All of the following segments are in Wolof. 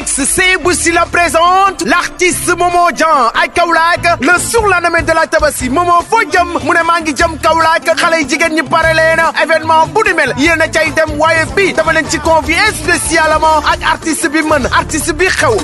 Mix c'est Boussi la présente l'artiste Momo Dieng à Kaolack le surlendemain de la Tabaski Momo foo jëm mu ne maa ngi jëm Kaolack xale yi jigéen ñi pare leen événement bu ni mel yéen a cay dem waaye fii dama leen ci convié spécialement ak artiste bi mën artiste bi xew.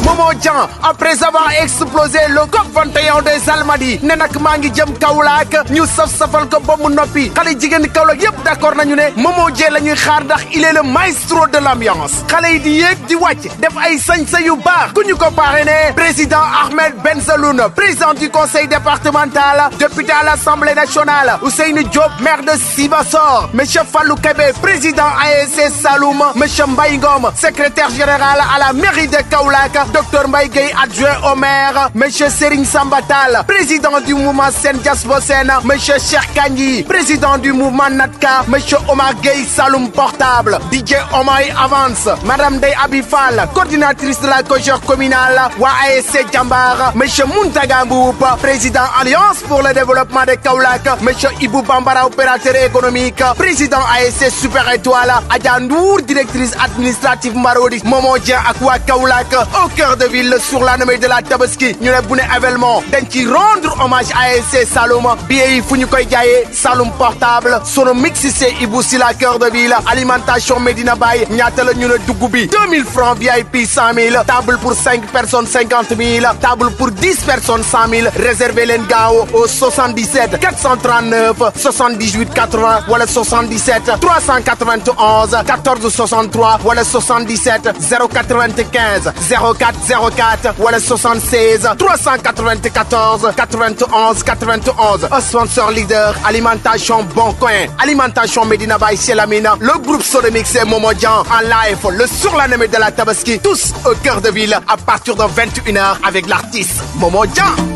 Momo Dieng après avoir explosé le COP 21 des Almadies ne nag maa ngi jëm Kaolack ñu saf-safal ko ba mu noppi xale jigéen Kaolack yëpp d'accord nañu ne Momo Dieng la ñuy xaar ndax il est le maestro de l'ambiance xale yi di yéeg di wàcc def ay sañ-sa yu baax ku ñu ko parrainé président Ahmed Benzaloun président du conseil départemental député à l'Assemblée nationale Ousseynou Diop maire de Sibassor monsieur Fallou Kébé président ASC Saloum monsieur Mbaye Ngom secrétaire général à la mairie de Kaolack Docteur Mbaye Gueye adjoint au maire monsieur Serigne Sambatal président du mouvement Sen Diaspo Sen monsieur Cheikh Kandji président du mouvement Natka monsieur Omar Gueye Saloum portable DJ Omay Avance madame Dey Abifal coordinatrice de la COJER communale waa ASC Jambar monsieur Mountaga Mboup président Alliance pour le développement de Kaolack monsieur Ibou Bambara opérateur économique président ASC Super Étoile Adja Ndour directrice administrative Marodi Momo Dieng ak waa Kaolack au cœur de ville sur la lendemain de la Tabaski ñu ne bu ne événement dañ ci rendre hommage à ASC Saloum billet yi fu ñu koy jaayee Saloum portable sunu mix c'est Ibou si la cœur de ville alimentation Medina Baye ñaata la ñu ne dugg bi 2000 francs VIP 100 000 table pour 5 personnes 50 000 table pour 10 personnes 100 000 réservez leen gaaw au 77 439 78 80 wala 77 391 14 63 wala 77 095 04 04 wala 76 394 91 91 sponsor leader alimentation Bon Coin alimentation Medina Baye Selamina le groupe Sodomix et Momo Dieng en live le surlendemain de la Tabaski tous au cœur de ville à partir de 21h avec l'artiste Momo Dieng.